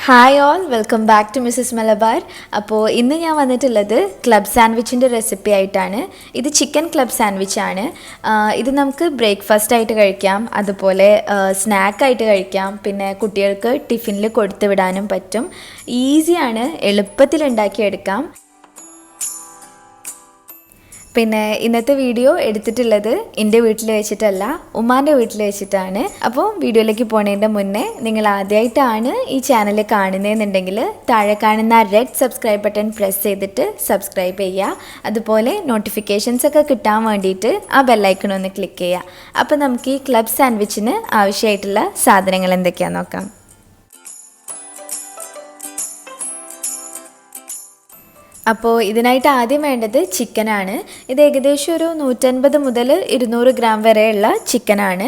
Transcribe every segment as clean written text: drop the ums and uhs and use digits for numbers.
Hi all welcome back to Mrs Malabar. അപ്പോൾ ഇന്ന് ഞാൻ വന്നിട്ടുള്ളത് ക്ലബ് സാൻഡ്വിച്ചിൻ്റെ റെസിപ്പി ആയിട്ടാണ്. ഇത് ചിക്കൻ ക്ലബ് സാൻഡ്വിച്ചാണ്. ഇത് നമുക്ക് ബ്രേക്ക്ഫാസ്റ്റ് ആയിട്ട് കഴിക്കാം, അതുപോലെ സ്നാക്കായിട്ട് കഴിക്കാം, പിന്നെ കുട്ടികൾക്ക് ടിഫിനിൽ കൊടുത്തു വിടാനും പറ്റും. ഈസിയാണ്, എളുപ്പത്തിൽ ഉണ്ടാക്കിയെടുക്കാം. പിന്നെ ഇന്നത്തെ വീഡിയോ എടുത്തിട്ടുള്ളത് എൻ്റെ വീട്ടിൽ വെച്ചിട്ടല്ല, ഉമ്മാൻ്റെ വീട്ടിൽ വെച്ചിട്ടാണ്. അപ്പോൾ വീഡിയോയിലേക്ക് പോണതിൻ്റെ മുന്നേ നിങ്ങൾ ആദ്യമായിട്ടാണ് ഈ ചാനൽ കാണുന്നതെന്നുണ്ടെങ്കിൽ താഴെ കാണുന്ന റെഡ് സബ്സ്ക്രൈബ് ബട്ടൺ പ്രസ് ചെയ്തിട്ട് സബ്സ്ക്രൈബ് ചെയ്യുക. അതുപോലെ നോട്ടിഫിക്കേഷൻസ് ഒക്കെ കിട്ടാൻ വേണ്ടിയിട്ട് ആ ബെല്ലൈക്കൺ ഒന്ന് ക്ലിക്ക് ചെയ്യുക. അപ്പോൾ നമുക്ക് ഈ ക്ലബ് സാൻഡ്വിച്ചിന് ആവശ്യമായിട്ടുള്ള സാധനങ്ങൾ എന്തൊക്കെയാണെന്ന് നോക്കാം. അപ്പോൾ ഇതിനായിട്ട് ആദ്യം വേണ്ടത് ചിക്കനാണ്. ഇത് ഏകദേശം ഒരു 150 മുതൽ 200 ഗ്രാം വരെയുള്ള ചിക്കനാണ്.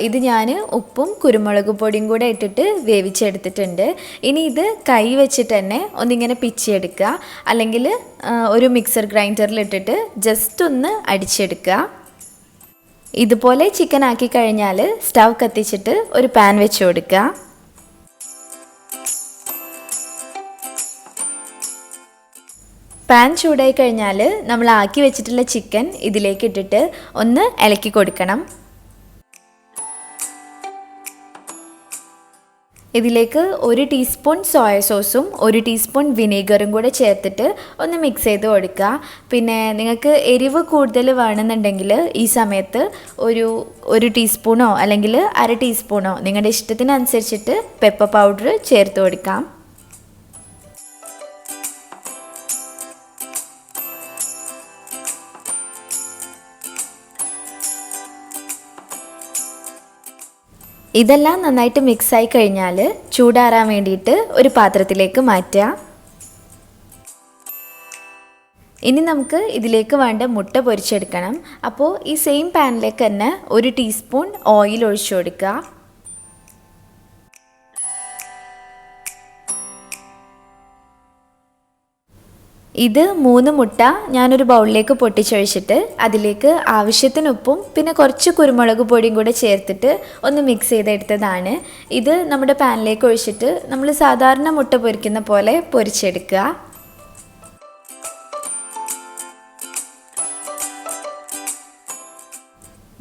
ഇത് ഞാൻ ഉപ്പും കുരുമുളക് പൊടിയും കൂടെ ഇട്ടിട്ട് വേവിച്ചെടുത്തിട്ടുണ്ട്. ഇനി ഇത് കൈ വെച്ചിട്ട് തന്നെ ഒന്നിങ്ങനെ പിച്ചിയെടുക്കുക, അല്ലെങ്കിൽ ഒരു മിക്സർ ഗ്രൈൻഡറിൽ ഇട്ടിട്ട് ജസ്റ്റ് ഒന്ന് അടിച്ചെടുക്കുക. ഇതുപോലെ ചിക്കൻ ആക്കി കഴിഞ്ഞാൽ സ്റ്റൗ കത്തിച്ചിട്ട് ഒരു പാൻ വെച്ച് കൊടുക്കുക. പാൻ ചൂടായി കഴിഞ്ഞാൽ നമ്മൾ ആക്കി വെച്ചിട്ടുള്ള ചിക്കൻ ഇതിലേക്ക് ഇട്ടിട്ട് ഒന്ന് ഇളക്കി കൊടുക്കണം. ഇതിലേക്ക് 1 ടീസ്പൂൺ സോയ സോസും 1 ടീസ്പൂൺ വിനീഗറും കൂടെ ചേർത്തിട്ട് ഒന്ന് മിക്സ് ചെയ്ത് കൊടുക്കുക. പിന്നെ നിങ്ങൾക്ക് എരിവ് കൂടുതൽ വേണമെന്നുണ്ടെങ്കിൽ ഈ സമയത്ത് ഒരു ടീസ്പൂണോ അല്ലെങ്കിൽ 1/2 ടീസ്പൂണോ നിങ്ങളുടെ ഇഷ്ടത്തിനനുസരിച്ചിട്ട് പെപ്പർ പൗഡർ ചേർത്ത് കൊടുക്കാം. ഇതെല്ലാം നന്നായിട്ട് മിക്സായി കഴിഞ്ഞാൽ ചൂടാറാൻ വേണ്ടിയിട്ട് ഒരു പാത്രത്തിലേക്ക് മാറ്റുക. ഇനി നമുക്ക് ഇതിലേക്ക് വേണ്ട മുട്ട പൊരിച്ചെടുക്കണം. അപ്പോൾ ഈ സെയിം പാനിലേക്ക് തന്നെ 1 ടീസ്പൂൺ ഓയിൽ ഒഴിച്ചു കൊടുക്കുക. ഇത് 3 മുട്ട ഞാനൊരു ബൗളിലേക്ക് പൊട്ടിച്ചൊഴിച്ചിട്ട് അതിലേക്ക് ആവശ്യത്തിന് ഉപ്പും പിന്നെ കുറച്ച് കുരുമുളക് പൊടിയും കൂടെ ചേർത്തിട്ട് ഒന്ന് മിക്സ് ചെയ്തെടുത്തതാണ്. ഇത് നമ്മുടെ പാനിലേക്ക് ഒഴിച്ചിട്ട് നമ്മൾ സാധാരണ മുട്ട പൊരിക്കുന്ന പോലെ പൊരിച്ചെടുക്കുക.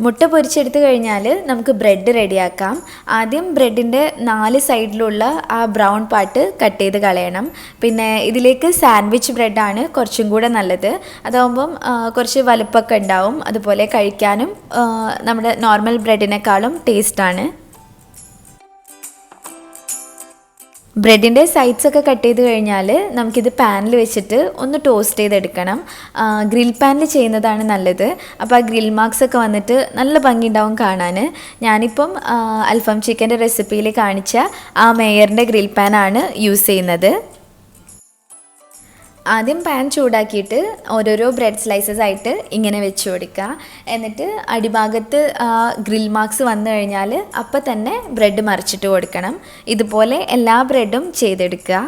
മുട്ട പൊരിച്ചെടുത്ത് കഴിഞ്ഞാൽ നമുക്ക് ബ്രെഡ് റെഡിയാക്കാം. ആദ്യം ബ്രെഡിൻ്റെ 4 സൈഡിലുള്ള ആ ബ്രൗൺ പാർട്ട് കട്ട് ചെയ്ത് കളയണം. പിന്നെ ഇതിലേക്ക് സാൻഡ്വിച്ച് ബ്രെഡാണ് കുറച്ചും കൂടെ നല്ലത്. അതാകുമ്പം കുറച്ച് വലുപ്പമൊക്കെ ഉണ്ടാവും, അതുപോലെ കഴിക്കാനും നമ്മുടെ നോർമൽ ബ്രെഡിനേക്കാളും ടേസ്റ്റാണ്. ബ്രെഡിൻ്റെ സൈഡ്സൊക്കെ കട്ട് ചെയ്ത് കഴിഞ്ഞാൽ നമുക്കിത് പാനിൽ വെച്ചിട്ട് ഒന്ന് ടോസ്റ്റ് ചെയ്തെടുക്കണം. ഗ്രിൽ പാനിൽ ചെയ്യുന്നതാണ് നല്ലത്. അപ്പോൾ ആ ഗ്രിൽ മാർക്സ് ഒക്കെ വന്നിട്ട് നല്ല ഭംഗിയുണ്ടാവും കാണാൻ. ഞാനിപ്പം അൽഫാം ചിക്കൻ്റെ റെസിപ്പിയിൽ കാണിച്ച ആ മേയറിൻ്റെ ഗ്രിൽ പാനാണ് യൂസ് ചെയ്യുന്നത്. ആദ്യം പാൻ ചൂടാക്കിയിട്ട് ഓരോരോ ബ്രെഡ് സ്ലൈസസ് ആയിട്ട് ഇങ്ങനെ വെച്ച് കൊടുക്കുക. എന്നിട്ട് അടിഭാഗത്ത് ഗ്രിൽ മാർക്സ് വന്നു കഴിഞ്ഞാൽ അപ്പം തന്നെ ബ്രെഡ് മറിച്ചിട്ട് കൊടുക്കണം. ഇതുപോലെ എല്ലാ ബ്രെഡും ചെയ്തെടുക്കുക.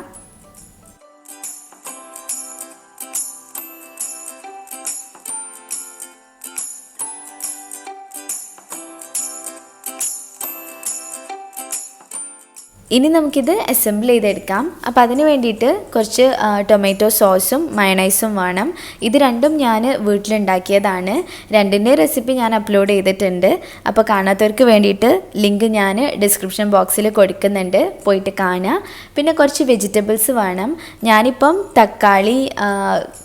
ഇനി നമുക്കിത് അസംബിൾ ചെയ്തെടുക്കാം. അപ്പോൾ അതിന് വേണ്ടിയിട്ട് കുറച്ച് ടൊമാറ്റോ സോസും മയണൈസും വേണം. ഇത് രണ്ടും ഞാൻ വീട്ടിലുണ്ടാക്കിയതാണ്. രണ്ടിൻ്റെ റെസിപ്പി ഞാൻ അപ്ലോഡ് ചെയ്തിട്ടുണ്ട്. അപ്പോൾ കാണാത്തവർക്ക് വേണ്ടിയിട്ട് ലിങ്ക് ഞാൻ ഡിസ്ക്രിപ്ഷൻ ബോക്സിൽ കൊടുക്കുന്നുണ്ട്, പോയിട്ട് കാണുക. പിന്നെ കുറച്ച് വെജിറ്റബിൾസ് വേണം. ഞാനിപ്പം തക്കാളി,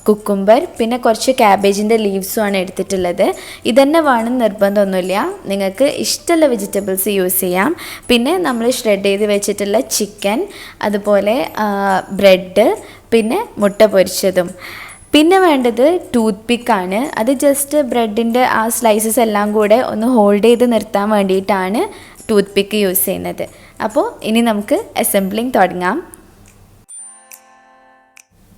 കുക്കുംബർ, പിന്നെ കുറച്ച് ക്യാബേജിൻ്റെ ലീവ്സുമാണ് എടുത്തിട്ടുള്ളത്. ഇതന്നെ വേണം നിർബന്ധമൊന്നുമില്ല, നിങ്ങൾക്ക് ഇഷ്ടമുള്ള വെജിറ്റബിൾസ് യൂസ് ചെയ്യാം. പിന്നെ നമ്മൾ ഷ്രെഡ് ചെയ്ത് വെച്ചിട്ടുള്ള ചിക്കൻ, അതുപോലെ ബ്രെഡ്, പിന്നെ മുട്ട പൊരിച്ചതും. പിന്നെ വേണ്ടത് ടൂത്ത് പിക്കാണ്. അത് ജസ്റ്റ് ബ്രെഡിൻ്റെ ആ സ്ലൈസസ് എല്ലാം കൂടെ ഒന്ന് ഹോൾഡ് ചെയ്ത് നിർത്താൻ വേണ്ടിയിട്ടാണ് ടൂത്ത് പിക്ക് യൂസ് ചെയ്യുന്നത്. അപ്പോൾ ഇനി നമുക്ക് അസംബ്ലിങ് തുടങ്ങാം.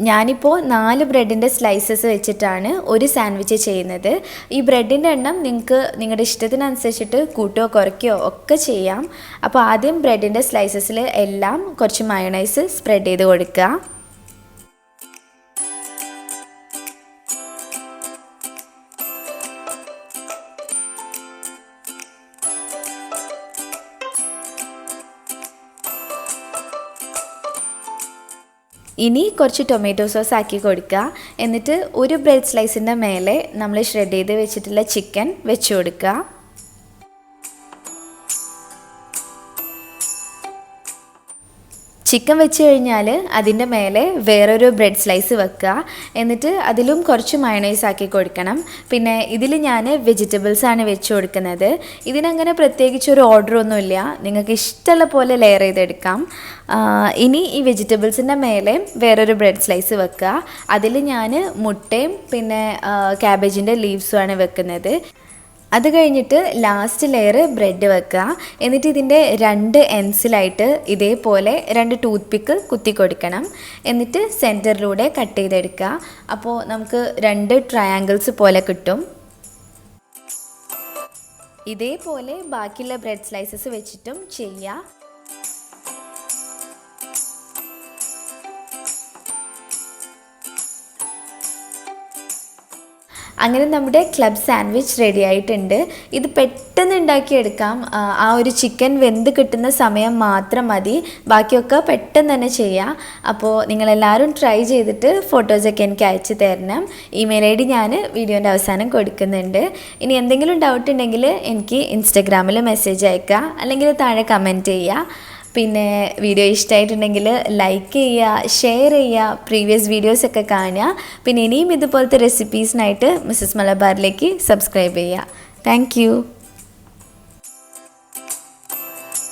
ഞാനിപ്പോൾ 4 ബ്രെഡിൻ്റെ സ്ലൈസസ് വെച്ചിട്ടാണ് ഒരു സാൻഡ്വിച്ച് ചെയ്യുന്നത്. ഈ ബ്രെഡിൻ്റെ എണ്ണം നിങ്ങൾക്ക് നിങ്ങളുടെ ഇഷ്ടത്തിനനുസരിച്ചിട്ട് കൂട്ടുകയോ കുറയ്ക്കുകയോ ഒക്കെ ചെയ്യാം. അപ്പോൾ ആദ്യം ബ്രെഡിൻ്റെ സ്ലൈസസിൽ എല്ലാം കുറച്ച് മയോണൈസ് സ്പ്രെഡ് ചെയ്ത് കൊടുക്കുക. ഇനി കുറച്ച് ടൊമാറ്റോ സോസ് ആക്കി കൊടുക്കുക. എന്നിട്ട് ഒരു ബ്രെഡ് സ്ലൈസിൻ്റെ മേലെ നമ്മൾ ഷ്രെഡ് ചെയ്ത് വെച്ചിട്ടുള്ള ചിക്കൻ വെച്ച് കൊടുക്കുക. ചിക്കൻ വെച്ച് കഴിഞ്ഞാൽ അതിൻ്റെ മേലെ വേറൊരു ബ്രെഡ് സ്ലൈസ് വെക്കുക. എന്നിട്ട് അതിലും കുറച്ച് മയണൈസ് ആക്കി കൊടുക്കണം. പിന്നെ ഇതിൽ ഞാൻ വെജിറ്റബിൾസാണ് വെച്ച് കൊടുക്കുന്നത്. ഇതിനങ്ങനെ പ്രത്യേകിച്ചൊരു ഓർഡറൊന്നുമില്ല, നിങ്ങൾക്ക് ഇഷ്ടമുള്ള പോലെ ലെയർ ചെയ്തെടുക്കാം. ഇനി ഈ വെജിറ്റബിൾസിൻ്റെ മേലെ വേറൊരു ബ്രെഡ് സ്ലൈസ് വെക്കുക. അതിൽ ഞാൻ മുട്ടയും പിന്നെ ക്യാബേജിൻ്റെ ലീവ്സുമാണ് വെക്കുന്നത്. അത് കഴിഞ്ഞിട്ട് ലാസ്റ്റ് ലെയർ ബ്രെഡ് വെക്കുക. എന്നിട്ട് ഇതിൻ്റെ 2 എൻഡ്സിലായിട്ട് ഇതേപോലെ 2 ടൂത്ത് പിക്ക് കുത്തി കൊടുക്കണം. എന്നിട്ട് സെൻറ്ററിലൂടെ കട്ട് ചെയ്തെടുക്കുക. അപ്പോൾ നമുക്ക് 2 ട്രയാങ്കിൾസ് പോലെ കിട്ടും. ഇതേപോലെ ബാക്കിയുള്ള ബ്രെഡ് സ്ലൈസസ് വെച്ചിട്ടും ചെയ്യുക. അങ്ങനെ നമ്മുടെ ക്ലബ് സാൻഡ്വിച്ച് റെഡി ആയിട്ടുണ്ട്. ഇത് പെട്ടെന്ന് ഉണ്ടാക്കിയെടുക്കാം. ആ ഒരു ചിക്കൻ വെന്ത് കിട്ടുന്ന സമയം മാത്രം മതി, ബാക്കിയൊക്കെ പെട്ടെന്ന് തന്നെ ചെയ്യാം. അപ്പോൾ നിങ്ങളെല്ലാവരും ട്രൈ ചെയ്തിട്ട് ഫോട്ടോസൊക്കെ എനിക്ക് അയച്ചു തരണം. ഇമെയിൽ ID ഞാൻ വീഡിയോൻ്റെ അവസാനം കൊടുക്കുന്നുണ്ട്. ഇനി എന്തെങ്കിലും ഡൗട്ട് ഉണ്ടെങ്കിൽ എനിക്ക് ഇൻസ്റ്റഗ്രാമിൽ മെസ്സേജ് അയക്കുക, അല്ലെങ്കിൽ താഴെ കമൻറ്റ് ചെയ്യുക. പിന്നെ വീഡിയോ ഇഷ്ടമായിട്ടുണ്ടെങ്കിൽ ലൈക്ക് ചെയ്യുക, ഷെയർ ചെയ്യുക, പ്രീവിയസ് വീഡിയോസൊക്കെ കാണുക. പിന്നെ ഇനിയും ഇതുപോലത്തെ റെസിപ്പീസിനായിട്ട് മിസ്സസ് മലബാറിലേക്ക് സബ്സ്ക്രൈബ് ചെയ്യുക. താങ്ക്